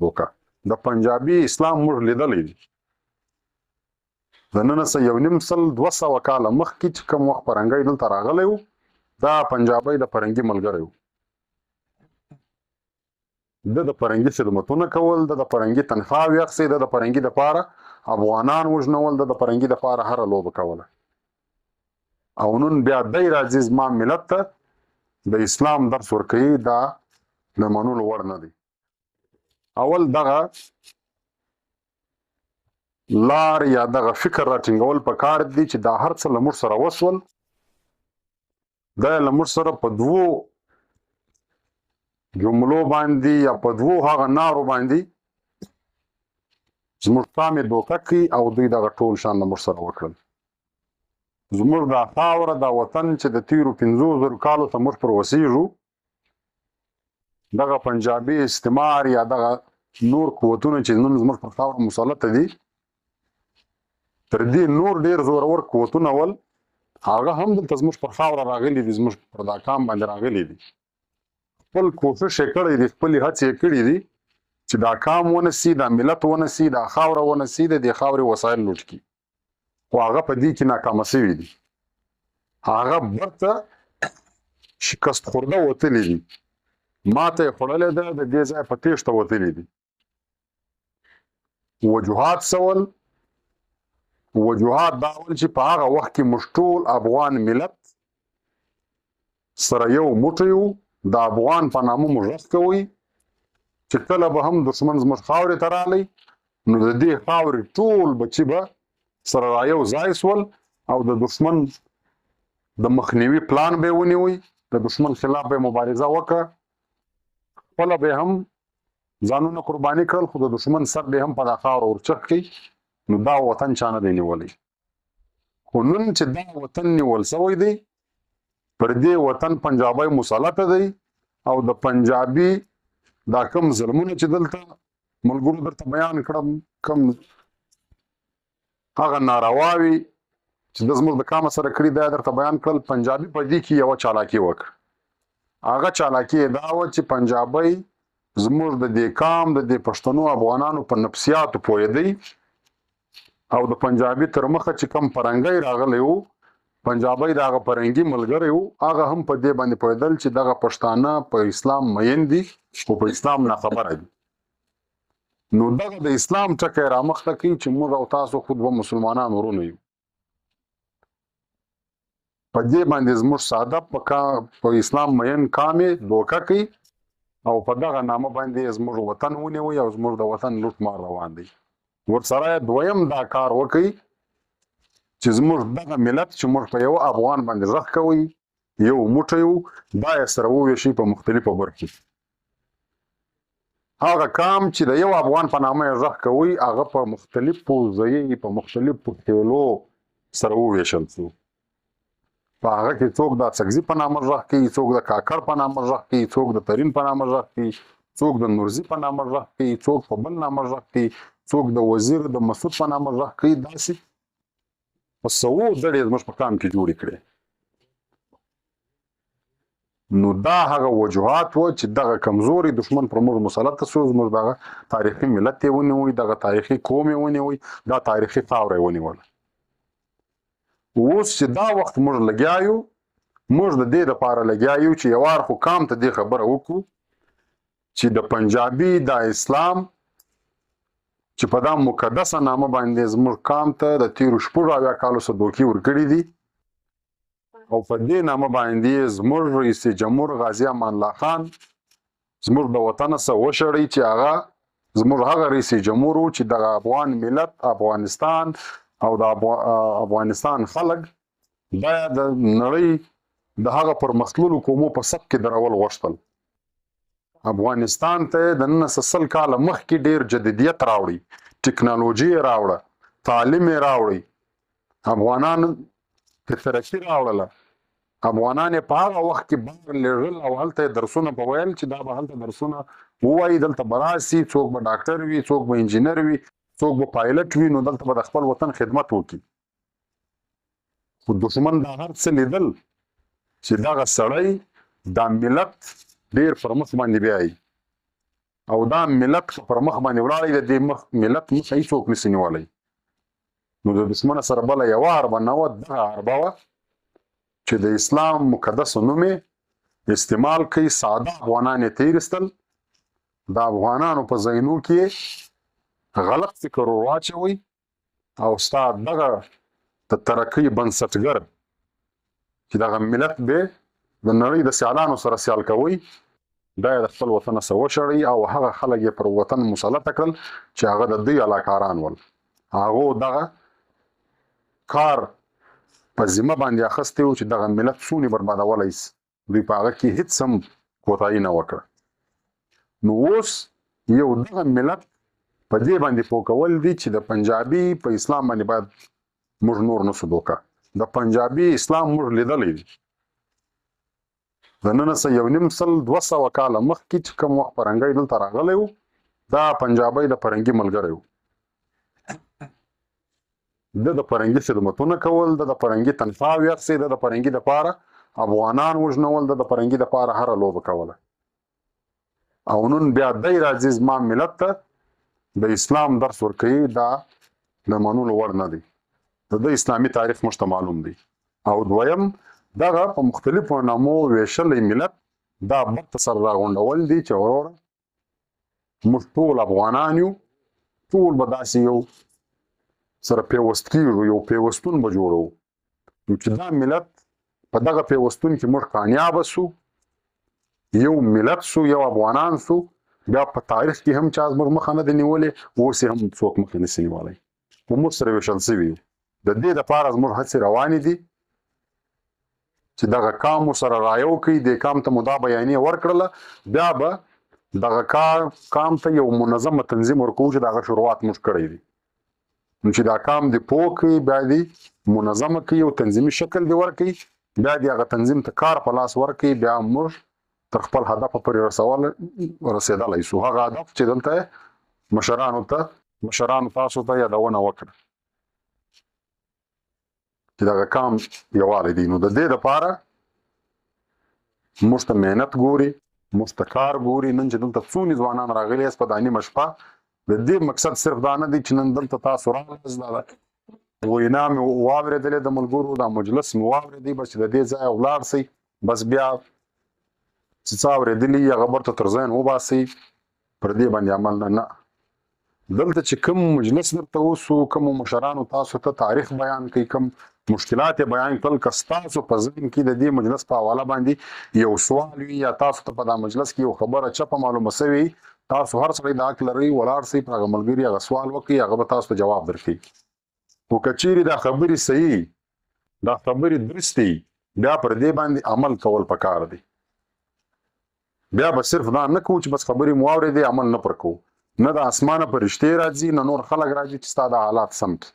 دوکه د پنجابي اسلام موږ لیدلی دی د 1900 کاله مخکې چې کوم وخت فرهنګي دلته راغلی و دا پنجابی د فرهنګي ملګری و د فرهنګي خدمتونه کول د فرهنګي تنخواوې اخیستې د فرهنګي دپاره افغانان وژنول د فرهنګي دپاره هره لوبه کوله او نن بیا دی راځي زما ملت ته د اسلام درس ورکوي دا د منلو وړ نه دی اول دغه لار یا دغه فکر راټینګول پکار دي چې دا هر څه له موږ سره وسول دا له موږ سره په دوو جملو باندې یا په دوو هغه نارو باندې زموږ تامې دوکه کوي او دوی دغه ټول شان له موږ سره وکړل زموږ دا خاوره دا وطن چې د تیرو 500 کالو ته موږ پر وسیږو دغه پنجابي استعمار یا دغه نور قوتونه چې نن زموږ پر خاوره مسلط دي تر دې نور ډیر زورور قوتونه ول هغه هم دلته زموږ پر خاوره راغلي دي زموږ پر دا کام باندې راغلي دي خپل کوښښ یې کړی دی خپلې هڅې یې کړي دي چې دا کام ونسي دا ملت ونسي دا خاوره ونسي د دې خاورې وسایل لوټ کړي خو هغه په دې کې ناکامه شوي دي هغه برته شکست خورده وتلي دي ماته یې خوړلې ده د دې ځای په تېښته وتلي دي وجوهات سول وجوهات دا ول چې په هغه وخت کې موږ ټول افغان ملت سره یو موټی وو د افغان په نامه موږ غږ کوئ چې کله به هم دښمن زموږ خاورې ته راغلی نو د دې خاورې ټول بچي به سره را یو ځای سول او د دښمن د مخنیوي پلان به یې ونیوئ د دښمن خلاف به یې مبارزه وکړه خپله به یې هم ځانونه قرباني کړل خو د دښمن سر به یې هم په دا خاوره ورچک کړي نو دا وطن چا نه دی نیولی خو نن چې دا وطن نیول سوی دی پر دې وطن پنجابی مسلطه دی او د پنجابي دا کم ظلمونه چې دلته ملګرو درته بیان کړم کم هغه نارواوي چې د زموږ د کامه سره کړي دا درته بیان کړل پنجابي په دې کې یوه چالاکي وکړه هغه چالاکي یې دا وه چې پنجابی زموږ د دې کام د دې پښتنو افغانانو په نفسیاتو پوهېدی او د پنجابي تر مخه چې کم فرهنګی راغلی و پنجابی د هغه فرهنګي ملګری و هغه هم په دې باندې پوهېدل چې دغه پښتانه په اسلام مین دي خو په اسلام ناخبره دي نو دغه د اسلام ټکی رامخته کوي چې موږ او تاسو خود به مسلمانان ورونه یو په دې باندې زموږ ساده په اسلام مین کامې دوکه کوي او په دغه نامه باندې زموږ وطن ونیوي او زموږ د وطن لوټ مار روان دی ورسره دویم دا کار وکړي چې زموږ دغه ملت چې موږ په یو افغان باندې غږ کوي یو موټی وو دا یې سره وویشي په مختلفو برخو هغه کام چې د یو افغان په نامه یې غږ کوي هغه په مختلفو ځایي په مختلفو ټولو سره وویشل شو په هغه کې څوک د سګزي په نامه غږ کوي څوک د کاکړ په نامه غږ کوي څوک د ترین په نامه غږ کوي څوک د نورزي په نامه غږ کوي څوک په بل نامه غږ کوي څوک د وزیر د مسعود په نامه غږ کوي داسې په سوو ډلې زموږ په کام کې جوړې کړې نو دا هغه وجوهات و چې دغه کمزوري دښمن پر موږ مسلط شو زموږ دغه تاریخي ملت یې ونیوی دغه تاریخي قوم یې ونیوی دا تاریخي خاوره یې ونیوله اوس چې دا وخت موږ لګیا یو موږ د دې دپاره لګیا یو چې یو اړخو کام ته دې خبره وکړو چې د پنجابي دا اسلام چې په دا مقدسه نامه باندې زموږ کام ته د تیرو 80 کالو څخه دوکې ورکړي دي او په دې نامه باندې زموږ رئیس جمهور غازي امان الله خان زموږ د وطن څخه وشړی چې هغه زموږ هغه رئیس جمهور و چې دغه افغان ملت افغانستان او د افغانستان خلک دا د نړۍ د هغه پرمختللو قومو په صف کې درول غوښتل افغانستان ته د 1900 کاله مخکې ډیر جدیدیت راوړي ټکنالوژي راوړه تعلیم راوړي افغانان ته ترقي راوړله افغانان په هغه وخت کې بهر لېږل او هلته درسونه په ویل چې دا به هلته درسونه ووایي دلته به راسي څوک به ډاکټر وي څوک به انجینر وي څوک به پایلټ وي نو دلته به د خپل وطن خدمت وکړي خو دښمن دا هر څه لیدل چې دغه سړی دا ملت ډیر پر مخ باندې بیایي او دا ملت پر مخ باندې ولاړی د دې ملت مخ هیڅوک نشي نیولی. نو د دښمن سره بله یوه حربه نه وه، دغه حربه وه چې د اسلام مقدس نوم استعمال کوي. ساده افغانان یې تېرېستل، د افغانانو په ذهنو کې غلط فکر ور واچوئ او ستا دغه د ترقۍ بنسټګر چې دغه ملت به د نړۍ د سیالانو سره سیال کوئ، دا یې د خپل وطن څخه وشړئ او هغه خلک یې پر وطن مسلطه کړل چې هغه د دوی علاکاران ول. هغو دغه کار په ذمه باندې اخیستی و چې دغه ملت څونې بربادولی سي. دوی په هغه کې هېڅ هم کوتاهي نه وکړه. نو اوس یو دغه ملت په دې باندې پوه کول دي چې د پنجابي په اسلام باندې باید موږ نور نسو دوکه. د پنجابي اسلام موږ لیدلی دی. د 1900 کاله مخکې چې کوم وخت فرهنګی دلته راغلی و، دا پنجابی د فرهنګي ملګری و. د فرهنګي خدمتونه کول، د فرهنګي تنخواوې اخیستې، د فرهنګي دپاره افغانان وژنول، د فرهنګي دپاره هره لوبه کوله. او نن بیا دی راځي زما ملت ته د اسلام درس ورکوي. دا د منلو وړ نه دی. د اسلامي تاریخ موږ ته معلوم دی. او دویم دغه په مختلفو نامو ویشلی ملت دا بد سره راغونډول دي چې وروره موږ ټول افغانان یو، ټول به داسې یو سره پیوست کېږو، یو پیوستون به جوړوو. نو چې دا ملت په دغه پیوستون کې موږ کامیابه سو، یو ملت سو، یو افغانان سو، بیا په تاریخ کې هم چا زموږ مخه نه دی نیولې، اوس یې هم څوک مخه نسي نیولی. خو موږ سره ویشل سوي یو. د دې دپاره زموږ هڅې روانې دي چې دغه کام سره رایو کوي. دې کام ته مو دا بیانیه ورکړله، بیا به دغه کام ته یو منظمه تنظیم ورکوو چې دغه شروعات موږ کړی دي. نو چې دا کام دې پوه کړي، بیا دې منظمه کړي، یو تنظیمي شکل دې ورکړي، بیا دې هغه تنظیم ته کار په لاس ورکړي، بیا موږ تر خپل هدف پورې رسېدلی سو. هغه هدف چې دلته مشرانو تاسو ته یادونه وکړه چې دغه کام یووالی دی. نو د دې دپاره موږ ته محنت ګوري، موږ ته کار ګوري. نن چې دلته څونې ځوانان راغلي یاست په دا نیمه شپه، د دې مقصد صرف دا نه دی چې نن دلته تاسو راغلاست، دا وینا مې واورېدلې د ملګرو، دا مجلس مې واورېدی، بس چې د دې ځایه ولاړ سئ، بس بیا چې څه اورېدلي هغه بیرته تر ذهن وباسئ، پر دې باندې عمل نه. دلته چې کوم مجلس درته اوسو، کومو مشرانو تاسو ته تاریخ بیان کوي، کوم مشکلات یې بیان کړل، که ستاسو په ذهن کې د دې مجلس په حواله باندې یو سوال وي، یا تاسو ته په دا مجلس کې یو خبره چپه معلومه سوې، تاسو هر سړی د حق لرئ ولاړ سئ، پر هغه ملګري هغه سوال وکړئ، هغه به تاسو ته جواب درکړي. خو که چیرې دا خبرې صحیح، دا خبرې درست دي، بیا پر دې باندې عمل کول پکار دی. بیا به صرف دا نه کوو چې بس خبرې مو واورېدې عمل نه پر کوو. نه د اسمانه فرشتې راځي، نه نور خلک راځي چې ستا دا حالات سم کړي.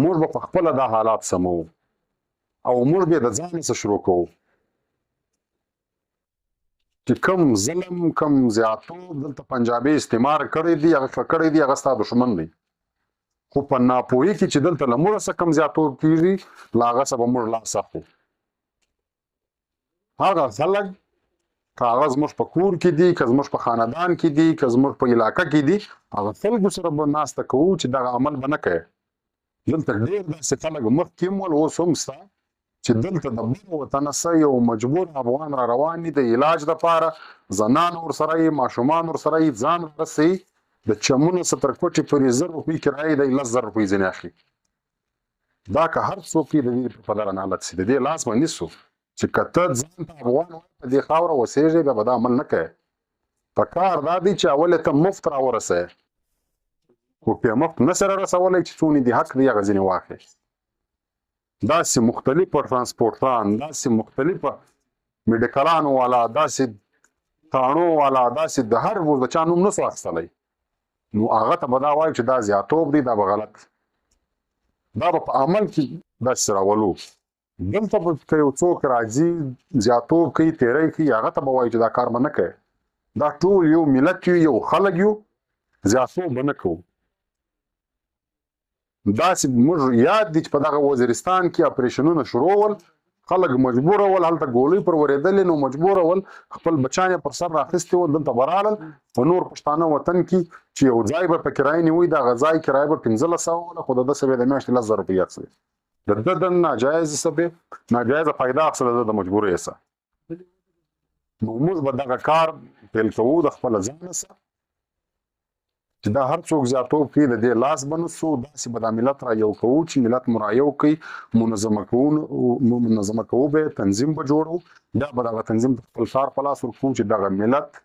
موږ به په خپله دا حالات سموو او موږ به د ځان څخه شروع کوو چې کم ظلم، کم زیاتوب دلته پنجابي استعمار کړی دی، هغه ستا دښمن دی. خو په ناپوهي کې چې دلته له موږ څخه کم زیاتوب کېږي، له هغه څخه به موږ لاس اخلو. هغه خلک که هغه زموږ په کور کې دي، که زموږ په خاندان کې دي، که زموږ په علاقه کې دي، هغه خلکو سره به ناسته کوو چې دغه عمل به نه کوي. دلته ډېر داسې خلک مخکې هم ول، اوس هم شته چې دلته د بل وطنه څه یو مجبور افغان را روان دي د علاج دپاره، زنان ورسره یې، ماشومان ورسره یې، ځان رسوي، د چمنو څخه تر کوټې پورې 1000 روپۍ کرایې دی، 10,000 روپۍ ځینې اخلي. دا که هر څوک یې د دې په دغه حالت سي، د دې لاس به نیسو چې که ته ځان ته افغان وایې، په دې خاوره اوسېږې، بیا به دا عمل نه کوې. پکار دا دی چې اول یې ته مفت راورسوې، خو پې مفت نه سره رسولی چې څونې دې حق دی هغه ځینې واخلې. داسې مختلفه ټرانسپورټران، داسې مختلفه میډیکلانو والا، داسې تاڼو والا، داسې د هر د چا نوم نسو اخیستلی، نو هغه ته به دا وایو چې دا زیاتوب دی، دا به غلط دی. دا به په عمل کې داسې راولو. دلته به که یو څوک راځي زیاتوب کوي، تیری کوي، هغه ته به وایو چې دا کار به نه کوي. دا ټول یو ملت یو، یو خلک یو، زیاتوب به نه کوو. داسې موږ یاد دي چې په دغه وزیرستان کې اپریشنونه شروع ول، خلک مجبور ول هلته ګولۍ پر ورېدلې نو مجبور ول خپل بچان یې پر سر راخیستي ول دلته به رالل په نور پښتانه وطن کې چې یو ځای به په کرایه نیوي دغه ځای کرایه به 1500 وله خو د ده څه به د میاشتې 10,000 روپۍ اخیستلې د ده د ناجایز څه به ناجایزه فایده اخیستله د مجبورۍ څه نو موږ به دغه کار پیل کوو د خپله ځانه څه چې دا هر څوک زیاتوب کوي د دې لاس به نسو داسې به دا ملت را یو کوو چې ملت مو را یو کوي منظمه کوو به تنظیم به جوړو دا به دغه تنظیم خپل کار په لاس ورکوو چې دغه ملت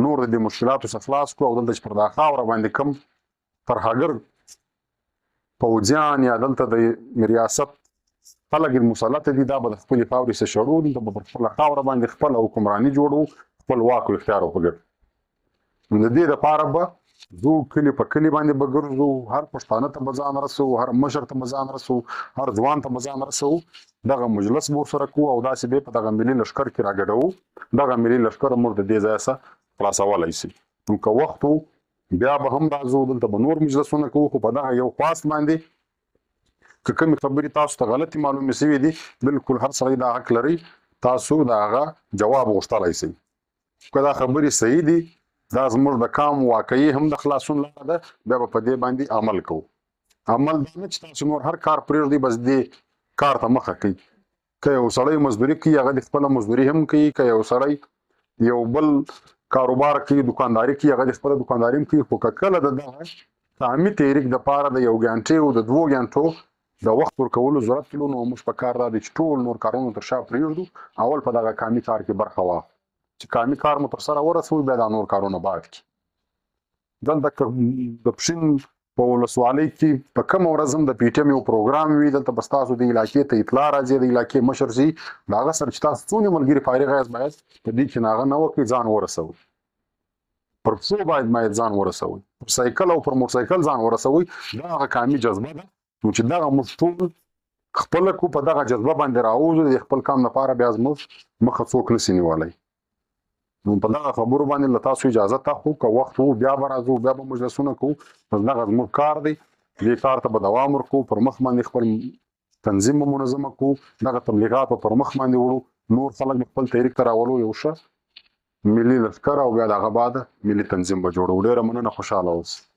نور د دې مشکلاتو څخه خلاص کړو او دلته چې پر دا خاوره باندې کوم ترهګر پوځیان یا دلته د ریاست خلک مسلط دي دا به د خپلې خاورې څخه شړو دلته به پر خپله خاوره باندې خپله حکمراني جوړو خپل واک او اختیار وکړو نو د دې دپاره به زو کلی په کلی باندې به ګرځو هر پښتانه ته به ځان رسو هر مشر ته به ځان رسو هر ځوان ته به ځان رسو دغه مجلس به ورسره کوو او داسې به په دغه ملي لښکر کې راګډوو دغه ملي لښکر موږ د دې ځایه څه خلاصولی شي نو که وخت و بیا به هم راځو دلته به نور مجلسونه کوو خو په دغه یو خواست باندې که کومې خبرې تاسو ته غلطې معلومې شوي دي بالکل هر سړی دا حق لري تاسو د هغه جواب غوښتلی شئ که دا خبرې صحیح دي دا زموږ د کام واقعي هم د خلاصون لاره ده بیا به په دې باندې عمل کوو عمل دا نه چې تاسو نور هر کار پرېږدئ بس دې کار ته مخه کوي که یو سړی مزدوري کوي هغه د خپله مزدوري هم کوي که یو سړی یو بل کاروبار کوي دکانداري کوي هغه د خپله دکانداري هم کوي خو که کله د دغه کامي تحریک دپاره د 1 ګنټې او د 2 ګنټو د وخت ورکولو ضرورت کړو نو موږ په کار دا دی چې ټول نور کارونه تر شا پرېږدو اول په دغه کامي کار کې برخه واخلو چې کامي کار مو تر سره ورسوي بیا دا نور کارونه بعد کړي دلته د پښین په ولسوالۍ کې په کومه ورځ هم د پی ټي ایم یو پروګرام وي دلته به ستاسو د علاقې ته اطلاع راځي د علاقې مشر شي د هغه سره چې تاسو څومره ملګري فارغ یاست باید په دې کې هغه نه وکړئ ځان ورسوئ پر پښو باید ځان ورسوئ پر سایکل او پر موټرسایکل ځان ورسوئ دا هغه کامي جذبه ده نو چې دغه موږ ټول خپله کو په دغه جذبه باندې راوځو د خپل کام لپاره بیا زموږ مخه څوک نسي نیولی نو په دغه خبرو باندې له تاسو اجازه اخلو که وخت وو بیا به راځو بیا به مجلسونه کوو بس دغه زموږ کار دی دې کار ته به دوام ورکوو پر مخ باندې خپل تنظیم به منظمه کوو دغه تبلیغات به پر مخ باندې وړو نور خلک به خپل تحریک ته راولو یو ښه ملي لښکر او بیا د هغه بعد ملي تنظیم به جوړو ډېره مننه خوشحاله اوسئ